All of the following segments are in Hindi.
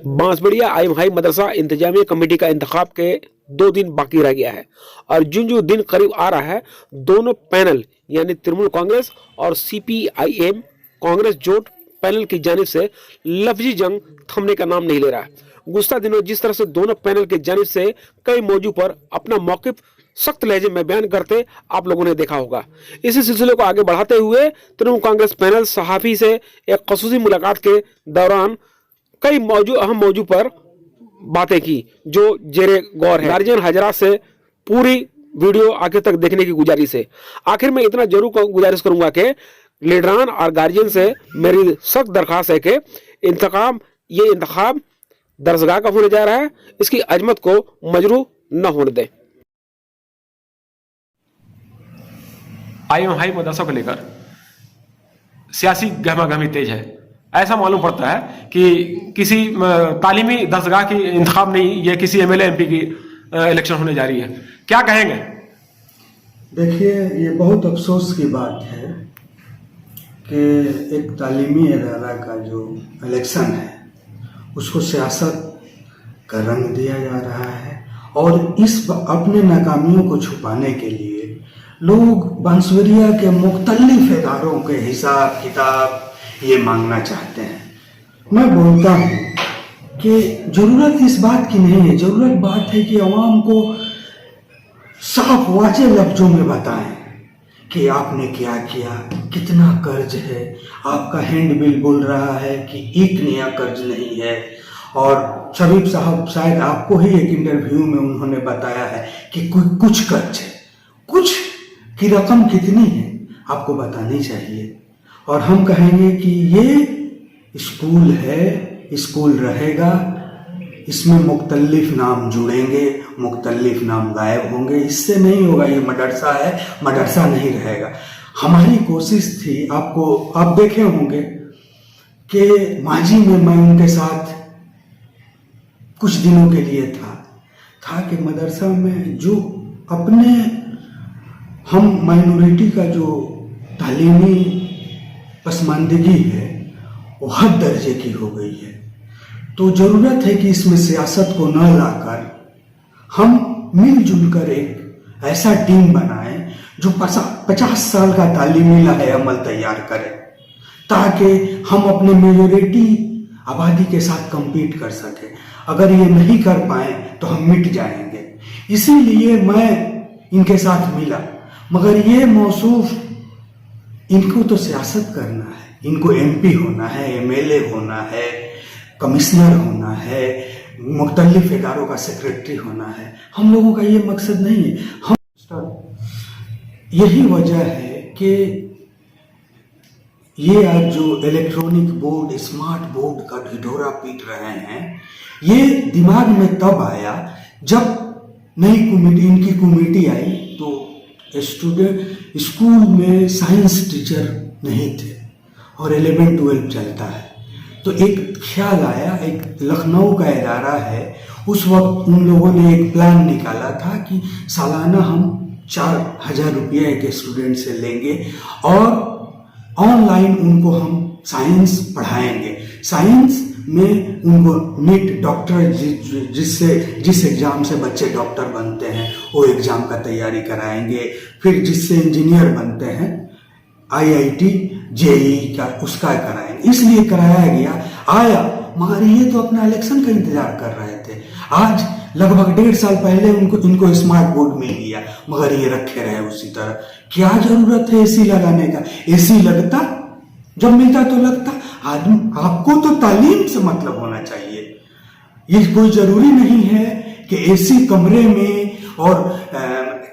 बांसबेड़िया आइम हाई मदरसा इंतजामिया कमेटी का इंतखाब के 2 दिन बाकी रह गया है और जो दिन करीब आ रहा है, दोनों पैनल यानी तृणमूल कांग्रेस और CPIM कांग्रेस जोट पैनल की जानिब से लफ्जी जंग थमने का नाम नहीं ले रहा है। गुज़श्ता दिनों जिस तरह से दोनों पैनल की जानिब से कई मौजू पर अपना मौक़िफ़ सख्त लहजे में बयान करते आप लोगों ने देखा होगा। इसी सिलसिले को आगे बढ़ाते हुए तृणमूल कांग्रेस पैनल सहाफ़ी से एक ख़ुसूसी मुलाकात के दौरान कई अहम मौजू पर बातें की जो जेरे गौर है। गार्जियन हजरात से पूरी वीडियो आखिर तक देखने की गुजारिश है। आखिर में इतना जरूर गुजारिश करूंगा कि लीडरान और गार्जियन से मेरी सख्त दरख्वास्त है कि ये इंतखाब दरसगाह का होने जा रहा है, इसकी अजमत को मजरू न होने दें। IM हाई मदरसा को लेकर सियासी गहमा-गहमी तेज है। ऐसा मालूम पड़ता है कि किसी तालीमी दरसगाह की इंतखाब नहीं, ये किसी MLA MP की इलेक्शन होने जा रही है। क्या कहेंगे? देखिए, ये बहुत अफसोस की बात है कि एक तालीमी इदारा का जो इलेक्शन है उसको सियासत का रंग दिया जा रहा है और इस अपने नाकामियों को छुपाने के लिए लोग बांसबेड़िया के मुख्तलिफ इदारों के हिसाब किताब ये मांगना चाहते हैं। मैं बोलता हूँ कि ज़रूरत इस बात की नहीं है, ज़रूरत बात है कि अवाम को साफ वाज़ेह लफ्ज़ों में बताएं कि आपने क्या किया, कितना कर्ज है, आपका हैंड बिल बोल रहा है कि एक नया कर्ज नहीं है। और शबीब साहब शायद आपको ही एक इंटरव्यू में उन्होंने बताया है कि कुछ कर्ज है, कुछ की रकम कितनी है आपको बतानी चाहिए। और हम कहेंगे कि ये स्कूल है, स्कूल रहेगा, इसमें मुख्तलिफ नाम जुड़ेंगे, मुख्तलिफ नाम गायब होंगे, इससे नहीं होगा। ये मदरसा है, मदरसा नहीं रहेगा। हमारी कोशिश थी, आप देखे होंगे कि माजी में मैं उनके साथ कुछ दिनों के लिए था कि मदरसा में जो अपने हम माइनॉरिटी का जो तालीमी पसमानदगी है वो हद दर्जे की हो गई है। तो ज़रूरत है कि इसमें सियासत को न लाकर हम मिलजुल कर एक ऐसा टीम बनाएं जो 50 साल का तालीमी लाहे अमल तैयार करे, ताकि हम अपने मेजॉरिटी आबादी के साथ compete कर सके। अगर ये नहीं कर पाए तो हम मिट जाएंगे। इसीलिए मैं इनके साथ मिला, मगर ये मौसूफ इनको तो सियासत करना है, इनको MP होना है, MLA होना है, कमिश्नर होना है, मुख्तलिफ इदारों का सेक्रेटरी होना है। हम लोगों का ये मकसद नहीं है। यही वजह है कि ये आज जो इलेक्ट्रॉनिक बोर्ड, स्मार्ट बोर्ड का ढिढोरा पीट रहे हैं, ये दिमाग में तब आया जब नई कमेटी, इनकी कमेटी आई तो स्कूल में साइंस टीचर नहीं थे और 11-12 चलता है। तो एक ख्याल आया, एक लखनऊ का इदारा है, उस वक्त उन लोगों ने एक प्लान निकाला था कि सालाना हम 4,000 रुपया एक स्टूडेंट से लेंगे और ऑनलाइन उनको हम साइंस पढ़ाएंगे। साइंस में उनको नीट डॉक्टर जिस एग्ज़ाम से बच्चे डॉक्टर बनते हैं वो एग्ज़ाम का तैयारी कराएंगे, फिर जिससे इंजीनियर बनते हैं IIT JEE का उसका कराएंगे। इसलिए कराया गया, आया, मगर ये तो अपना इलेक्शन का इंतजार कर रहे थे। आज लगभग 1.5 साल पहले इनको स्मार्ट बोर्ड मिल गया, मगर ये रखे रहे उसी तरह। क्या जरूरत है AC लगाने का? AC लगता, जब मिलता तो लगता। आदमी, आपको तो तालीम से मतलब होना चाहिए। ये कोई जरूरी नहीं है कि AC कमरे में और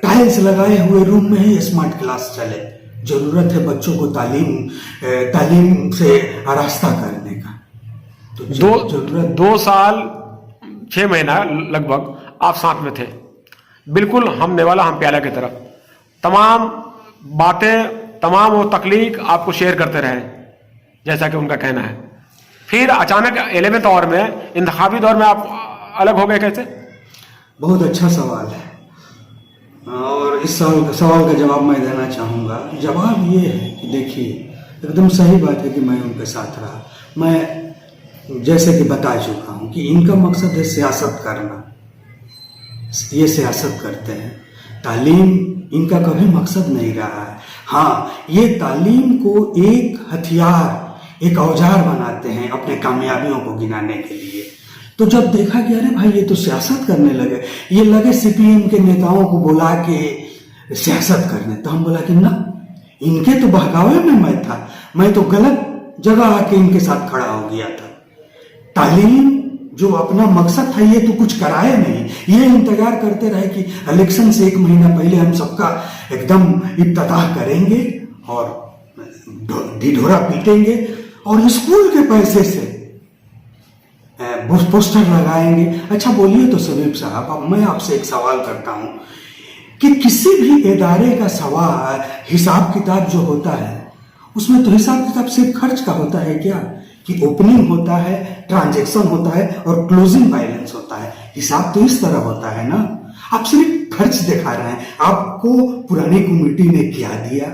टाइल्स लगाए हुए रूम में ही स्मार्ट क्लास चले। जरूरत है बच्चों को तालीम से आरास्ता करने का। तो 2 साल 6 महीना लगभग आप साथ में थे, बिल्कुल हम नेवाला हम प्याला की तरफ तमाम बातें, तमाम वो तकलीफ आपको शेयर करते रहे जैसा कि उनका कहना है। फिर अचानक 11वें दौर में, इंतखाबी दौर में आप अलग हो गए, कैसे? बहुत अच्छा सवाल है और इस सवाल का जवाब मैं देना चाहूँगा। जवाब ये है कि देखिए, एकदम सही बात है कि मैं उनके साथ रहा। मैं जैसे कि बता चुका हूँ कि इनका मकसद है सियासत करना, ये सियासत करते हैं। तालीम इनका कभी मकसद नहीं रहा है। हाँ, ये तालीम को एक हथियार, एक औजार बनाते हैं अपने कामयाबियों को गिनाने के लिए। तो जब देखा कि अरे भाई ये तो सियासत करने लगे, ये लगे सीपीएम के नेताओं को बुला के सियासत करने, तो हम बोला कि ना, इनके तो बहकावे में मैं था, मैं तो गलत जगह आके इनके साथ खड़ा हो गया था। तालीम जो अपना मकसद था ये तो कुछ कराए नहीं, ये इंतजार करते रहे कि इलेक्शन से 1 महीना पहले हम सबका एकदम इफ्तिताह करेंगे और ढिढोरा पीटेंगे और स्कूल के पैसे से पोस्टर लगाएंगे। अच्छा बोलिए तो सबीब साहब, अब मैं आपसे एक सवाल करता हूं कि किसी भी इदारे का सवाल हिसाब किताब जो होता है उसमें तो हिसाब किताब सिर्फ खर्च का होता है क्या? कि ओपनिंग होता है, ट्रांजैक्शन होता है और क्लोजिंग बैलेंस होता है। हिसाब तो इस तरह होता है ना। आप सिर्फ खर्च दिखा रहे हैं, आपको पुरानी कमेटी ने क्या दिया,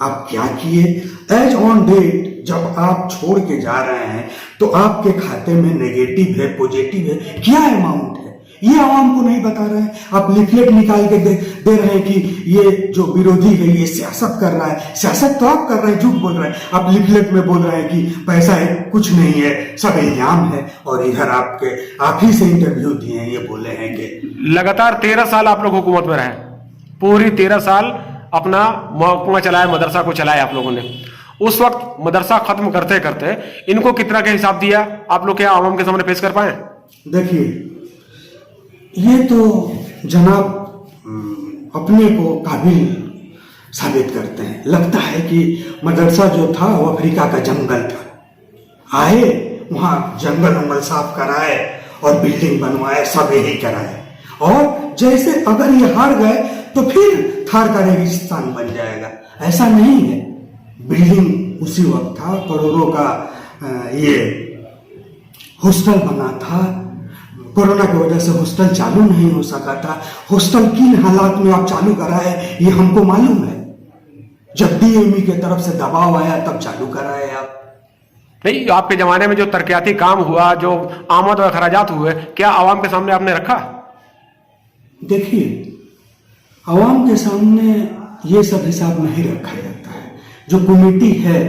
आप क्या किए। एज ऑन डेट जब आप छोड़ के जा रहे हैं तो आपके खाते में नेगेटिव है, पॉजिटिव है, क्या अमाउंट है, ये आवाम को नहीं बता रहे हैं। आप लिफलेट निकाल के दे रहे हैं कि ये जो विरोधी है ये सियासत कर रहा है। सियासत तो आप कर रहे हैं, झूठ बोल रहे हैं। आप लिफलेट में बोल रहे हैं कि पैसा है, कुछ नहीं है, सब इल्जाम है, और इधर आपके आप ही से इंटरव्यू दिए हैं, ये बोले हैं कि लगातार 13 साल आप लोग हुकूमत में रहे, पूरी 13 साल अपना महकमा चलाया, मदरसा को चलाया आप लोगों ने। उस वक्त मदरसा खत्म करते करते इनको कितना का हिसाब दिया आप लोग क्या आवाम के सामने पेश कर पाए? देखिए, ये तो जनाब अपने को काबिल साबित करते हैं। लगता है कि मदरसा जो था वो अफ्रीका का जंगल था। आए वहां जंगल उंगल साफ कराए और बिल्डिंग बनवाए, सब यही कराए, और जैसे अगर ये हार गए तो फिर थार का रेगिस्तान बन जाएगा। ऐसा नहीं है। बिल्डिंग उसी वक्त था, करोड़ों का ये हॉस्टल बना था। कोरोना की वजह से हॉस्टल चालू नहीं हो सका था। हॉस्टल किन हालात में आप चालू कराए ये हमको मालूम है। जब डीएमई की तरफ से दबाव आया तब चालू कराए आप। नहीं, आपके जमाने में जो तरक्याती काम हुआ, जो आमद और खराजात हुए, क्या आवाम के सामने आपने रखा? देखिए, आवाम के सामने ये सब हिसाब नहीं रखा जाता है। जो कमेटी है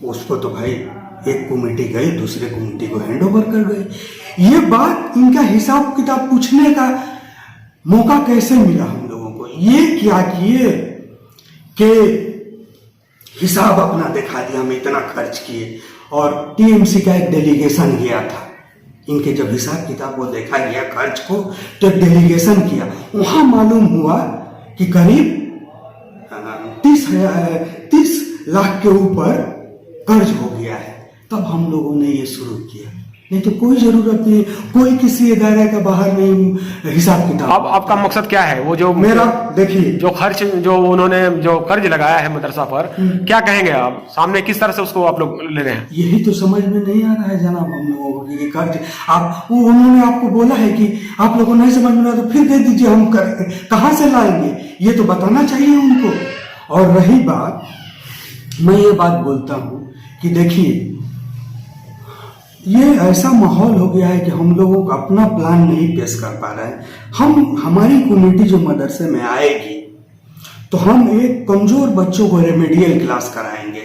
उसको तो भाई एक कमेटी गई, दूसरे कमेटी को हैंड ओवर कर गए। ये बात, इनका हिसाब किताब पूछने का मौका कैसे मिला हम लोगों को? ये क्या किए कि हिसाब अपना दिखा दिया, हम इतना खर्च किए, और टीएमसी का एक डेलीगेशन गया था। इनके जब हिसाब किताब को देखा गया खर्च को, तो एक डेलीगेशन किया। वहां मालूम हुआ कि करीब 30 लाख के ऊपर कर्ज हो गया है। तब हम लोगों ने ये शुरू किया, नहीं तो कोई जरूरत नहीं, कोई किसी इदारे का बाहर नहीं हिसाब किताब। अब आपका मकसद क्या है? वो जो मेरा, देखिए, जो खर्च, जो उन्होंने जो कर्ज लगाया है मदरसा पर, क्या कहेंगे आप सामने? किस तरह से उसको आप लोग ले रहे हैं? यही तो समझ में नहीं आ रहा है जनाब हम लोगों को कि कर्ज आप, उन्होंने आपको बोला है कि आप लोगों को नहीं समझ में आ तो फिर दे दीजिए, हम कहां से लाएंगे, ये तो बताना चाहिए उनको। और रही बात, मैं ये बात बोलता हूं कि देखिए, ये ऐसा माहौल हो गया है कि हम लोगों को अपना प्लान नहीं पेश कर पा रहे हैं। हमारी कमेटी जो मदरसे में आएगी तो हम एक कमजोर बच्चों को रेमेडियल क्लास कराएंगे।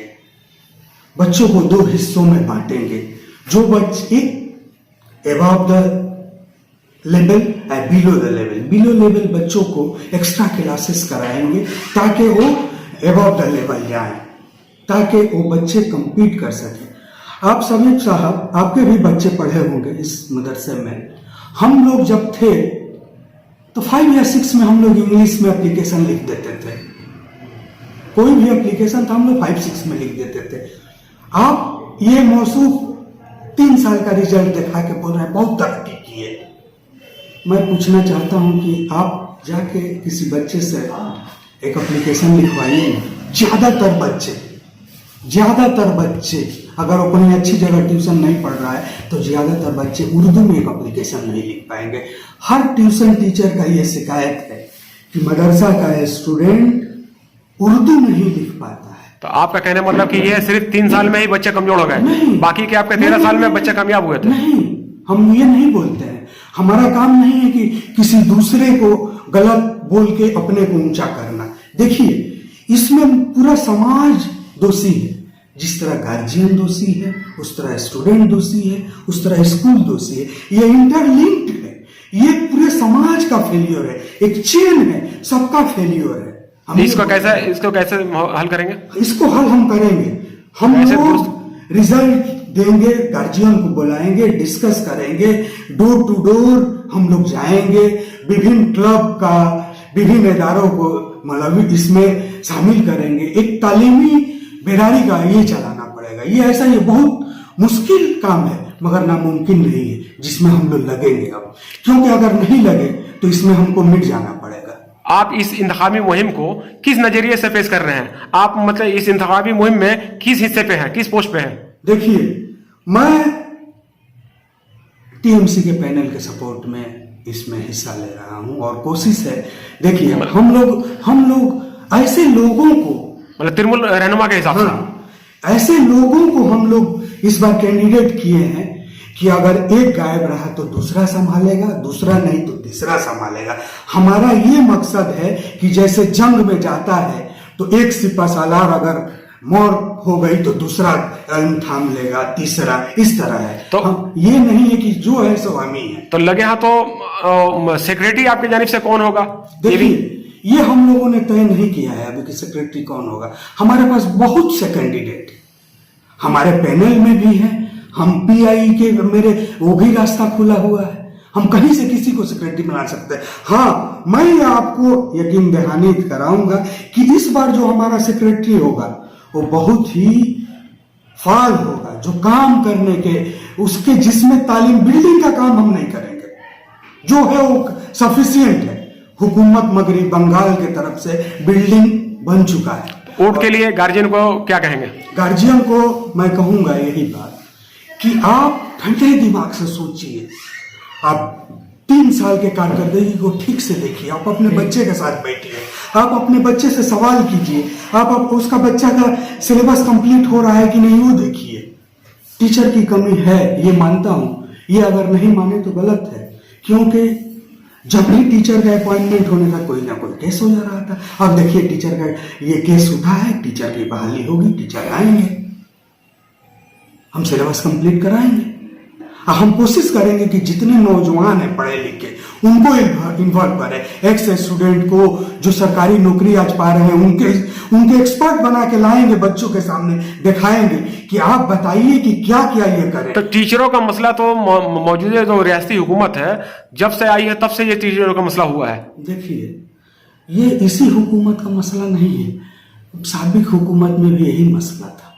बच्चों को 2 हिस्सों में बांटेंगे। जो बच्चे above the level and below the level, below level बच्चों को एक्स्ट्रा क्लासेस कराएंगे ताकि वो अबव द लेवल जाए, ताकि वो बच्चे compete कर सके। आप सभी साहब, आपके भी बच्चे पढ़े होंगे इस मदरसे में। हम लोग जब थे तो 5 या 6 में हम लोग इंग्लिश में एप्लीकेशन लिख देते थे। कोई भी एप्लीकेशन था हम लोग 5-6 में लिख देते थे। आप ये मौसूफ 3 साल का रिजल्ट दिखा के बोल रहे हैं बहुत तरक्की की है। मैं पूछना चाहता हूं कि आप जाके किसी बच्चे से एक एप्लीकेशन लिखवाइए। ज्यादातर बच्चे अगर वो कोई अच्छी जगह ट्यूशन नहीं पढ़ रहा है तो ज्यादातर बच्चे उर्दू में एक एप्लीकेशन नहीं लिख पाएंगे। हर ट्यूशन टीचर का ये शिकायत है कि मदरसा का स्टूडेंट उर्दू नहीं लिख पाता है। तो आपका कहने मतलब कि ये सिर्फ 3 साल में ही बच्चे कमजोर हो गए, नहीं। बाकी के आपके 13 साल में बच्चे कामयाब हुए थे? नहीं, हम ये नहीं बोलते हैं। हमारा काम नहीं है कि किसी दूसरे को गलत बोल के अपने को ऊंचा करना। देखिए, इसमें पूरा समाज दोषी है। जिस तरह गार्जियन दोषी है, उस तरह स्टूडेंट दोषी है, उस तरह स्कूल दोषी है। ये इंटरलिंक्ड है, ये पूरे समाज का फेलियर है, एक चेन है, सबका फेलियर है। इसको कैसे हल करेंगे? इसको हल हम करेंगे। हम लोग रिजल्ट देंगे, गार्जियन को बुलाएंगे, डिस्कस करेंगे, डोर टू डोर हम लोग जाएंगे, विभिन्न क्लब का, विभिन्न इदारों को मतलब इसमें शामिल करेंगे। एक तालीमी बेदारी का ये चलाना पड़ेगा। ये बहुत मुश्किल काम है, मगर नामुमकिन नहीं है, जिसमें हम लोग लगेंगे अब। क्योंकि अगर नहीं लगे तो इसमें हमको मिट जाना पड़ेगा। आप इस इंतखाबी मुहिम को किस नजरिए से पेश कर रहे हैं? आप मतलब इस इंतखाबी मुहिम में किस हिस्से पे हैं, किस पोस्ट पे हैं? देखिए, मैं टीएमसी के पैनल के सपोर्ट में इसमें हिस्सा ले रहा हूं और कोशिश है। देखिए, हम लोग ऐसे लोगों को मतलब तृणमूल रहनुमा के हिसाब से ऐसे लोगों को हम लोग इस बार कैंडिडेट किए हैं कि अगर एक गायब रहा तो दूसरा संभालेगा, दूसरा नहीं तो तीसरा संभालेगा। हमारा ये मकसद है कि जैसे जंग में जाता है तो एक सिपा सालार अगर मौत हो गई तो दूसरा थाम लेगा, तीसरा, इस तरह है। तो हम ये नहीं है कि जो है सो हम ही है। तो लगे हाँ तो सेक्रेटरी आपकी जानिब से कौन होगा? देखिए, ये हम लोगों ने तय नहीं किया है अभी कि सेक्रेटरी कौन होगा। हमारे पास बहुत से कैंडिडेट हमारे पैनल में भी हैं। हम पीआई के मेरे वो भी रास्ता खुला हुआ है। हम कहीं से किसी को सेक्रेटरी बना सकते हैं। हाँ, मैं आपको यकीन दहानी कराऊंगा कि इस बार जो हमारा सेक्रेटरी होगा वो बहुत ही फाल होगा, जो काम करने के उसके जिसमें तालीम, बिल्डिंग का काम हम नहीं करेंगे, जो है वो सफिशियंट है। हुकूमत मगरी बंगाल के तरफ से बिल्डिंग बन चुका है। वोट के लिए गार्जियन को क्या कहेंगे? गार्जियन को मैं कहूंगा यही बात कि आप ठंडे दिमाग से सोचिए। आप 3 साल के कारकर्दगी को ठीक से देखिए। आप अपने बच्चे के साथ बैठिए, आप अपने बच्चे से सवाल कीजिए, आप उसका बच्चा का सिलेबस कंप्लीट हो रहा है कि नहीं वो देखिए। टीचर की कमी है, ये मानता हूं। ये अगर नहीं माने तो गलत है, क्योंकि जब भी टीचर का अपॉइंटमेंट होने का कोई ना कोई केस हो जा रहा था। अब देखिए, टीचर का ये केस उठा है, टीचर की बहाली होगी, टीचर आएंगे, हम सिलेबस कंप्लीट कराएंगे। हम कोशिश करेंगे कि जितने नौजवान हैं पढ़े लिखे उनको इन्वॉल्व करें। एक्स स्टूडेंट को जो सरकारी नौकरी आज पा रहे हैं उनके एक्सपर्ट बना के लाएंगे, बच्चों के सामने दिखाएंगे कि आप बताइए कि क्या क्या ये करें। तो टीचरों का मसला तो मौजूदा जो रियासती हुकूमत है जब से आई है तब से ये टीचरों का मसला हुआ है। देखिए, ये इसी हुकूमत का मसला नहीं है, साबिक हुकूमत में भी यही मसला था।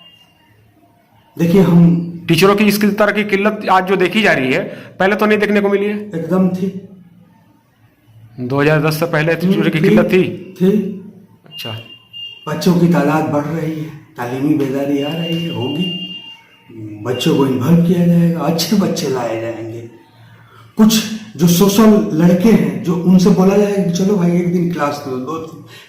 देखिए, हम टीचरों की इस तरह की किल्लत आज जो देखी जा रही है, पहले तो नहीं देखने को मिली है। एकदम थी। 2010 से पहले टीचरों की किल्लत थी। अच्छा, बच्चों की तादाद बढ़ रही है, तालीमी बेदारी आ रही है, होगी। बच्चों को इन्वॉल्व किया जाएगा, अच्छे बच्चे लाए जाएंगे। कुछ जो सोशल लड़के हैं, जो उनसे बोला जाएगा कि चलो भाई एक दिन क्लास लो, 2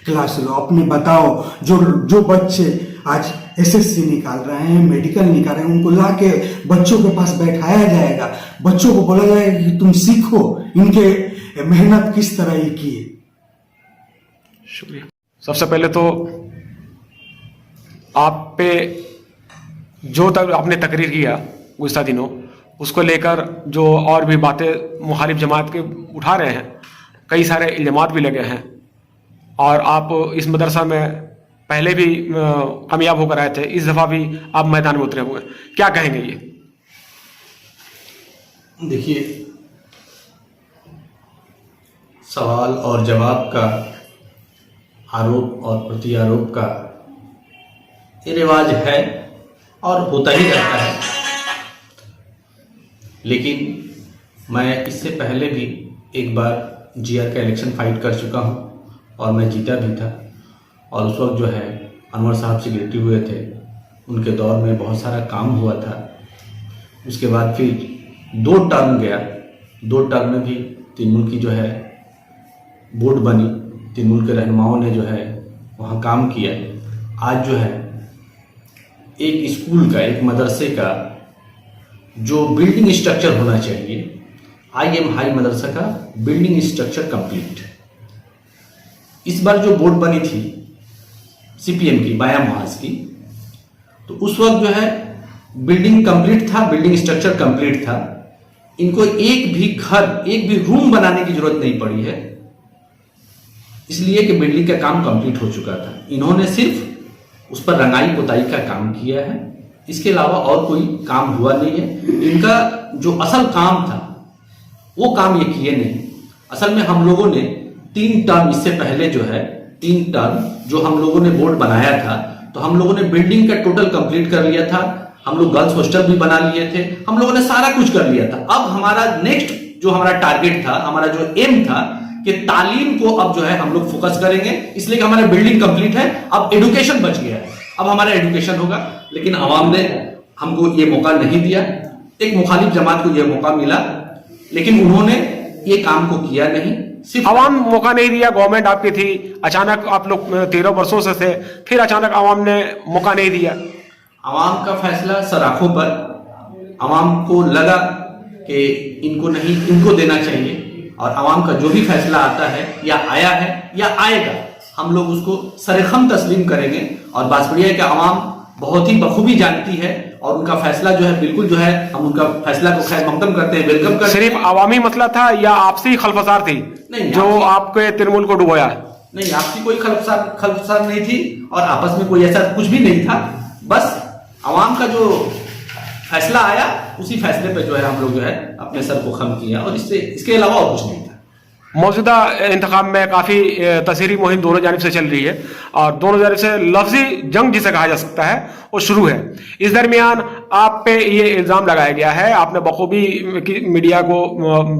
क्लास लो, अपने बताओ। जो बच्चे आज एसएससी निकाल रहे हैं, मेडिकल निकाल रहे हैं, उनको ला के बच्चों के पास बैठाया जाएगा। बच्चों को बोला जाएगा कि तुम सीखो इनके मेहनत किस तरह ही की है। शुक्रिया। सबसे पहले तो आप पे जो तक आपने तकरीर किया गुज़श्ता दिनों, उसको लेकर जो और भी बातें मुखालिफ जमात के उठा रहे हैं, कई सारे इल्ज़ामात भी लगे हैं। और आप इस मदरसा में पहले भी कामयाब होकर आए थे, इस दफ़ा भी आप मैदान में उतरे हुए हैं, क्या कहेंगे ये? देखिए, सवाल और जवाब का, आरोप और प्रति आरोप का ये रिवाज है और होता ही रहता है। लेकिन मैं इससे पहले भी एक बार जीआर का इलेक्शन फाइट कर चुका हूं और मैं जीता भी था। और उस वक्त जो है अनवर साहब सेक्रेटरी हुए थे, उनके दौर में बहुत सारा काम हुआ था। उसके बाद फिर 2 टर्म गया, 2 टर्म में भी तृणमूल की जो है बोर्ड बनी, तृणमूल के रहनुमाओं ने जो है वहाँ काम किया। आज जो है एक स्कूल का, एक मदरसे का जो बिल्डिंग स्ट्रक्चर होना चाहिए, IM हाई मदरसा का बिल्डिंग स्ट्रक्चर कंप्लीट। इस बार जो बोर्ड बनी थी CPM की, बाया महाज की, तो उस वक्त जो है बिल्डिंग कंप्लीट था, बिल्डिंग स्ट्रक्चर कंप्लीट था। इनको एक भी घर, एक भी रूम बनाने की जरूरत नहीं पड़ी है, इसलिए कि बिल्डिंग का काम कंप्लीट हो चुका था। इन्होंने सिर्फ उस पर रंगाई पुताई का काम किया है, इसके अलावा और कोई काम हुआ नहीं है। इनका जो असल काम था वो काम ये किए नहीं। असल में हम लोगों ने 3 टर्म, इससे पहले जो है 3 टर्म जो हम लोगों ने बोर्ड बनाया था, तो हम लोगों ने बिल्डिंग का टोटल कंप्लीट कर लिया था। हम लोग गर्ल्स हॉस्टल भी बना लिए थे, हम लोगों ने सारा कुछ कर लिया था। अब हमारा नेक्स्ट जो हमारा टारगेट था, हमारा जो एम था कि तालीम को अब जो है हम लोग फोकस करेंगे, इसलिए कि हमारा बिल्डिंग कंप्लीट है, अब एजुकेशन बच गया है, अब हमारा एजुकेशन होगा। लेकिन अवाम ने हमको ये मौका नहीं दिया। एक मुखालिफ जमात को यह मौका मिला, लेकिन उन्होंने ये काम को किया नहीं। सिर्फ आवाम मौका नहीं दिया, गवर्नमेंट आपकी थी, अचानक आप लोग 13 वर्षों से थे, फिर अचानक आवाम ने मौका नहीं दिया। आवाम का फैसला सराखों पर, आवाम को लगा कि इनको नहीं, इनको देना चाहिए, और आवाम का जो भी फैसला आता है या आया है या आएगा, हम लोग उसको सरेखम तस्लीम करेंगे। और बात बढ़िया है कि आवाम बहुत ही बखूबी जानती है और उनका फैसला जो है बिल्कुल जो है, हम उनका फैसला को खैर मकदम करते हैं, वेलकम करते हैं। सिर्फ आवामी मसला था या आपसी खलफसार थी नहीं, जो आपके तृणमूल को डुबोया? नहीं, आपसी कोई खलफसार नहीं थी और आपस में कोई ऐसा कुछ भी नहीं था। बस आवाम का जो फैसला आया उसी फैसले पे जो है हम लोग जो है अपने सर को खम किया, और इसके अलावा और कुछ नहीं था। मौजूदा इंतखाब में काफी तसीरी मुहिम दोनों जानिब से चल रही है और दोनों जानिब से लफ्जी जंग जिसे कहा जा सकता है वो शुरू है। इस दरमियान आप पे ये इल्जाम लगाया गया है, आपने बखूबी मीडिया को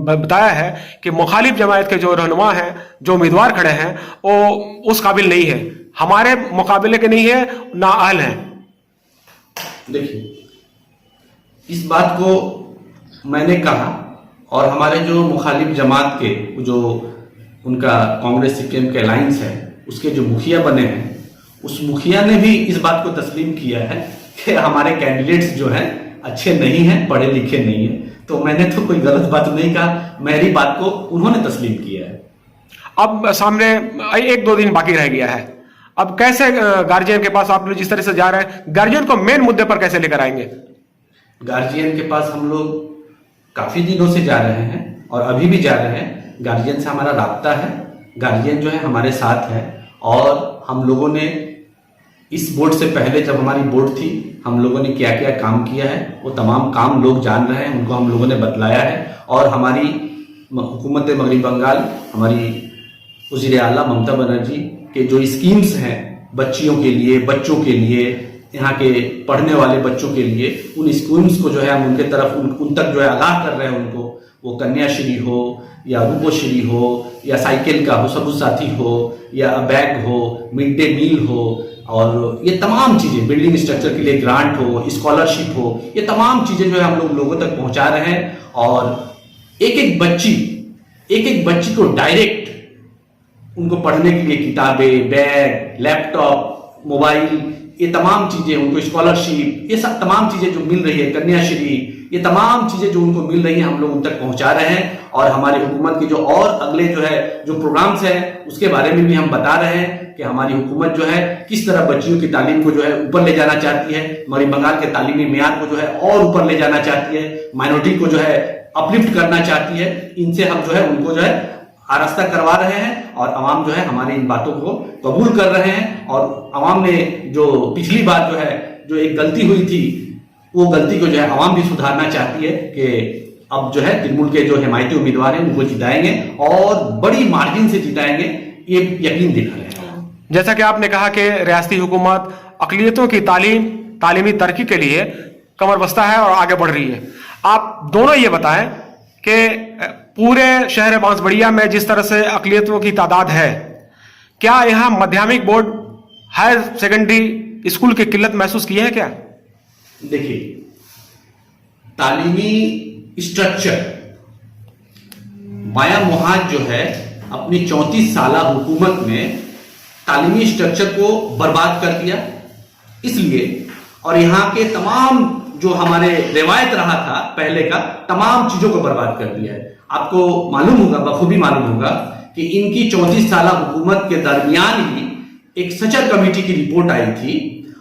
बताया है कि मुखालिफ जमायत के जो रहनुमा हैं, जो उम्मीदवार खड़े हैं, वो उस काबिल नहीं है, हमारे मुकाबले के नहीं है, नाअहल हैं। देखिए, इस बात को मैंने कहा और हमारे जो मुखालिफ जमात के जो उनका कांग्रेस CPM के अलायंस है, उसके जो मुखिया बने हैं, उस मुखिया ने भी इस बात को तस्लीम किया है कि हमारे कैंडिडेट्स जो हैं अच्छे नहीं हैं, पढ़े लिखे नहीं हैं। तो मैंने तो कोई गलत बात नहीं कहा, मेरी बात को उन्होंने तस्लीम किया है। अब सामने 1-2 दिन बाकी रह गया है, अब कैसे गार्जियन के पास आप लोग जिस तरह से जा रहे हैं, गार्जियन को मेन मुद्दे पर कैसे लेकर आएंगे? गार्जियन के पास हम लोग काफी दिनों से जा रहे हैं और अभी भी जा रहे हैं। गार्जियन से हमारा राब्ता है, गार्जियन जो है हमारे साथ है, और हम लोगों ने इस बोर्ड से पहले जब हमारी बोर्ड थी, हम लोगों ने क्या क्या काम किया है वो तमाम काम लोग जान रहे हैं, उनको हम लोगों ने बतलाया है। और हमारी हुकूमत मगरबी बंगाल, हमारी वज़ीर आला ममता बनर्जी के जो स्कीम्स हैं बच्चियों के लिए, बच्चों के लिए, यहाँ के पढ़ने वाले बच्चों के लिए, उन स्कीम्स को जो है हम उनके तरफ उन तक जो है आगाह कर रहे हैं उनको। वो कन्याश्री हो या रूपोश्री हो या साइकिल का हो, सबुज साथी हो या बैग हो, मिड डे मील हो, और ये तमाम चीज़ें, बिल्डिंग स्ट्रक्चर के लिए ग्रांट हो, स्कॉलरशिप हो, ये तमाम चीज़ें जो है हम लोग लोगों तक पहुँचा रहे हैं। और एक एक बच्ची को डायरेक्ट उनको पढ़ने के लिए किताबें, बैग, लैपटॉप, मोबाइल, ये तमाम चीजें, उनको स्कॉलरशिप, ये सब तमाम चीजें जो मिल रही है, कन्याश्री, ये तमाम चीजें जो उनको मिल रही हैं हम लोग उन तक पहुंचा रहे हैं। और हमारी हुकूमत की जो और अगले जो है जो प्रोग्राम्स हैं उसके बारे में भी हम बता रहे हैं कि हमारी हुकूमत जो है किस तरह बच्चियों की तालीम को जो है ऊपर ले जाना चाहती है, मगरबी बंगाल के तालीमी मेयार को जो है और ऊपर ले जाना चाहती है, माइनॉरिटी को जो है अपलिफ्ट करना चाहती है। इनसे हम जो है उनको जो है आरास्ता करवा रहे हैं और आवाम जो है हमारी इन बातों को कबूल कर रहे हैं। और आवाम ने जो पिछली बार जो है जो एक गलती हुई थी, वो गलती को जो है आवाम भी सुधारना चाहती है कि अब जो है तृणमूल के जो हिमायती उम्मीदवार हैं उनको जिताएंगे और बड़ी मार्जिन से जिताएंगे, ये यकीन दिला रहे हैं। जैसा कि आपने कहा कि रियासती हुकूमत अक़लियतों की तालीमी तरक्की के लिए कमर बस्ता है और आगे बढ़ रही है। आप दोनों ये बताएं कि पूरे शहर बांसबड़िया में जिस तरह से अक़लियतों की तादाद है, क्या यहाँ माध्यमिक बोर्ड, हायर सेकेंडरी स्कूल की किल्लत महसूस की है क्या? देखिए, तालीमी स्ट्रक्चर बाया मुहाज जो है अपनी 34 साल हुकूमत में तालीमी स्ट्रक्चर को बर्बाद कर दिया, इसलिए और यहाँ के तमाम जो हमारे रिवायत रहा था पहले का, तमाम चीजों को बर्बाद कर दिया है। आपको मालूम होगा, बखूबी मालूम होगा कि इनकी 34 साल हुकूमत के दरमियान ही एक सचर कमेटी की रिपोर्ट आई थी,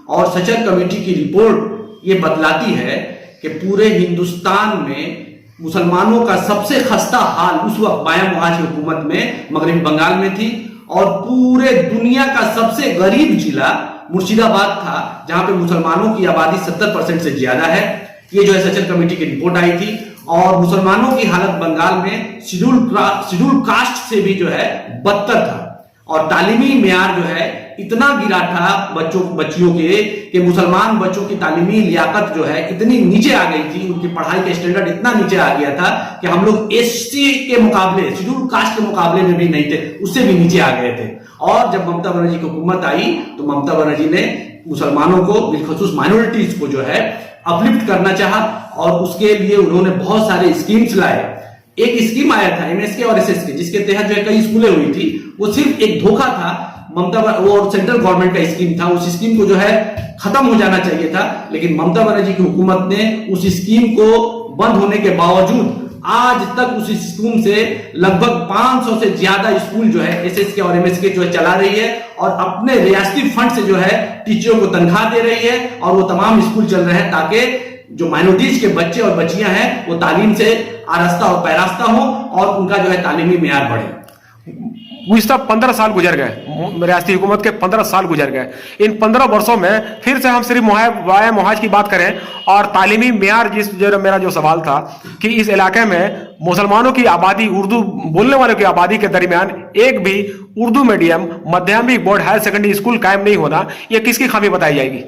और सचर कमेटी की रिपोर्ट ये बतलाती है कि पूरे हिंदुस्तान में मुसलमानों का सबसे खस्ता हाल उस वक्त बाया मुहाज की हुकूमत में मगरबी बंगाल में थी, और पूरे दुनिया का सबसे गरीब जिला मुर्शिदाबाद था, जहां पे मुसलमानों की आबादी 70% से ज्यादा है। ये जो है सचर कमेटी की रिपोर्ट आई थी, और मुसलमानों की हालत बंगाल में शेड्यूल कास्ट से भी जो है बदतर था, और तालीमी मेयार जो है इतना गिरा था बच्चियों के कि मुसलमान बच्चों की तालीमी लियाकत जो है इतनी नीचे आ गई थी, उनकी पढ़ाई का स्टैंडर्ड इतना नीचे आ गया था कि हम लोग एसटी के मुकाबले, शेड्यूल कास्ट के मुकाबले में भी नहीं थे, उससे भी नीचे आ गए थे। और जब ममता बनर्जी की हुकूमत आई तो ममता बनर्जी ने मुसलमानों को, बिलखसूस माइनॉरिटीज को जो है अपलिफ्ट करना चाहा, और उसके लिए उन्होंने बहुत सारे स्कीम्स लाए। एक स्कीम आया था एमएसके और एसएसके, जिसके तहत जो है कई स्कूलें हुई थी, वो सिर्फ एक धोखा था। वो सेंट्रल गवर्नमेंट का स्कीम था, उस स्कीम को जो है खत्म हो जाना चाहिए था, लेकिन ममता बनर्जी की हुकूमत ने उस स्कीम को बंद होने के बावजूद आज तक उस स्कूल से लगभग 500 से ज्यादा स्कूल जो है एसएसके और एमएसके जो है चला रही है, और अपने रियासती फंड से जो है टीचरों को तनख्वाह दे रही है, और वो तमाम स्कूल चल रहे हैं ताकि जो माइनॉरिटीज के बच्चे और बच्चियां हैं वो तालीम से आरास्ता और पैरास्ता हो, और उनका जो है तालीमी मेयार बढ़े। गुज़िश्ता 15 साल गुजर गए, रियासती हुकूमत के 15 साल गुजर गए। इन 15 वर्षों में फिर से हम सिर्फ बाया मुहाज की बात करें और तालीमी मेयार, मेरा जो सवाल था कि इस इलाके में मुसलमानों की आबादी, उर्दू बोलने वालों की आबादी के दरमियान एक भी उर्दू मीडियम माध्यमिक बोर्ड हायर सेकेंडरी स्कूल कायम नहीं होना, यह किसकी खामी बताई जाएगी?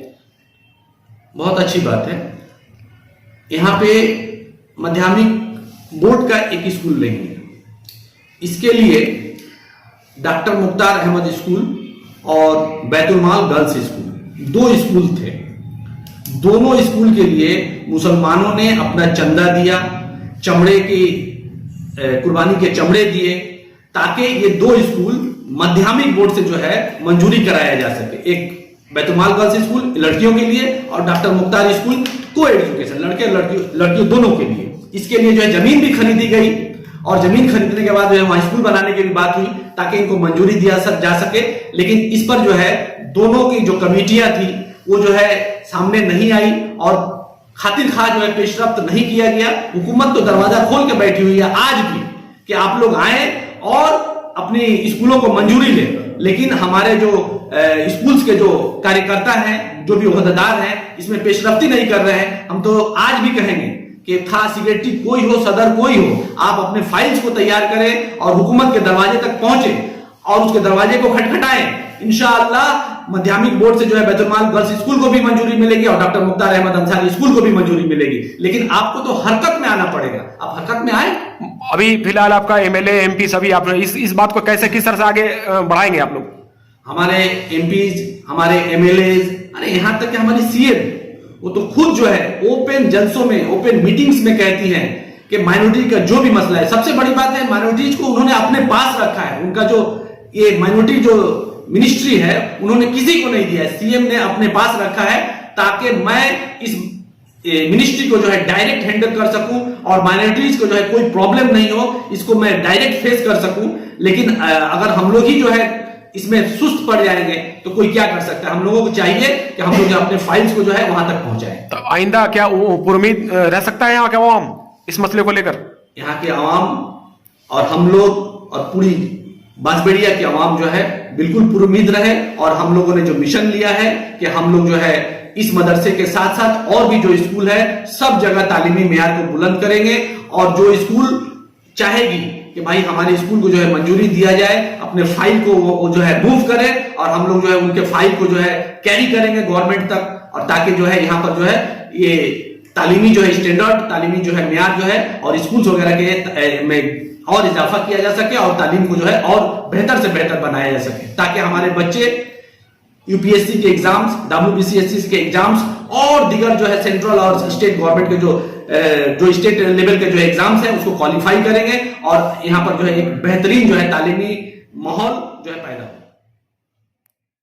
बहुत अच्छी बात है। यहाँ पे माध्यमिक बोर्ड का एक स्कूल नहीं है। इसके लिए डॉक्टर मुख्तार अहमद स्कूल और बैतुलमाल गर्ल्स स्कूल, 2 स्कूल थे। दोनों स्कूल के लिए मुसलमानों ने अपना चंदा दिया, चमड़े की कुर्बानी के चमड़े दिए, ताकि ये 2 स्कूल माध्यमिक बोर्ड से जो है मंजूरी कराया जा सके। एक बैतुलमाल गर्ल्स स्कूल लड़कियों के लिए, और डॉक्टर मुख्तार स्कूल को एजुकेशन, लड़के लड़कियों दोनों के लिए। इसके लिए जो है जमीन भी खरीदी गई, और जमीन खरीदने के बाद जो है वहां स्कूल बनाने की भी बात हुई ताकि इनको मंजूरी दिया जा सके। लेकिन इस पर जो है दोनों की जो कमेटियां थी वो जो है सामने नहीं आई, और खातिर खा जो है पेशरफ्त नहीं किया गया। हुकूमत तो दरवाजा खोल के बैठी हुई है आज भी कि आप लोग आए और अपनी स्कूलों को मंजूरी ले, लेकिन हमारे जो स्कूल्स के जो कार्यकर्ता हैं, जो भी ओहदेदार हैं, इसमें पेशरफ्ती नहीं कर रहे हैं। हम तो आज भी कहेंगे कि था सेक्रेटरी कोई हो, सदर कोई हो, आप अपने फाइल्स को तैयार करें और हुकूमत के दरवाजे तक पहुंचे और उसके दरवाजे को खटखटाएं। इंशाअल्लाह माध्यमिक बोर्ड से जो है बैतुलमाल गर्ल्स स्कूल को भी मंजूरी मिलेगी और डॉक्टर मुख्तार अहमद अंसारी स्कूल को भी मंजूरी मिलेगी। लेकिन आपको तो हरकत में आना पड़ेगा। आप हरकत में आए। अभी फिलहाल आपका एमएलए एमपी सभी आप इस बात को कैसे, किस तरह से आगे बढ़ाएंगे आप लोग? हमारे एमपीज, हमारे एमएलए, अरे यहां तक कि हमारी सीएम, वो तो खुद जो है ओपन जलसों में, ओपन मीटिंग्स में कहती हैं कि माइनॉरिटी का जो भी मसला है, सबसे बड़ी बात है माइनॉरिटीज को उन्होंने अपने पास रखा है। उनका जो ये माइनॉरिटी जो मिनिस्ट्री है उन्होंने किसी को नहीं दिया है, सीएम ने अपने पास रखा है ताकि मैं इस मिनिस्ट्री को जो है डायरेक्ट हैंडल कर सकूं और माइनॉरिटीज को जो है कोई प्रॉब्लम नहीं हो, इसको मैं डायरेक्ट फेस कर सकूं। लेकिन अगर हम लोग ही जो है इसमें सुस्त पड़ जाएंगे तो कोई क्या कर सकता है। हम लोगों को चाहिए कि हम लोग अपने फाइल्स को जो है वहां तक पहुंचाएं। तो आइंदा क्या उम्मीद रह सकता है यहाँ के आवाम इस मसले को लेकर? यहाँ के आवाम और हम लोग और पूरी बांसबेड़िया की आवाम जो है बिल्कुल पुरुमीद रहे, और हम लोगों ने जो मिशन लिया है कि हम लोग जो है इस मदरसे के साथ साथ और भी जो स्कूल है सब जगह तालीमी मेयार को बुलंद करेंगे, और जो स्कूल चाहेगी कि भाई हमारे स्कूल को जो है मंजूरी दिया जाए, अपने फाइल को वो जो है मूव करे, और हम लोग जो है उनके फाइल को जो है कैरी करेंगे गवर्नमेंट तक, और ताकि जो है यहाँ पर जो है ये तालीमी जो है स्टैंडर्ड, तालीमी जो है मेयार जो है और स्कूल्स वगैरह के में और इजाफा किया जा सके, और तालीम को जो है और बेहतर से बेहतर बनाया जा सके, ताकि हमारे बच्चे यूपीएससी के एग्जाम्स, डब्ल्यूबीसीएससी के एग्जाम्स और दीगर जो है सेंट्रल और स्टेट गवर्नमेंट के जो स्टेट लेवल के जो एग्जाम्स हैं उसको क्वालिफाई करेंगे, और यहाँ पर जो है एक बेहतरीन जो है तालीमी माहौल जो है पैदा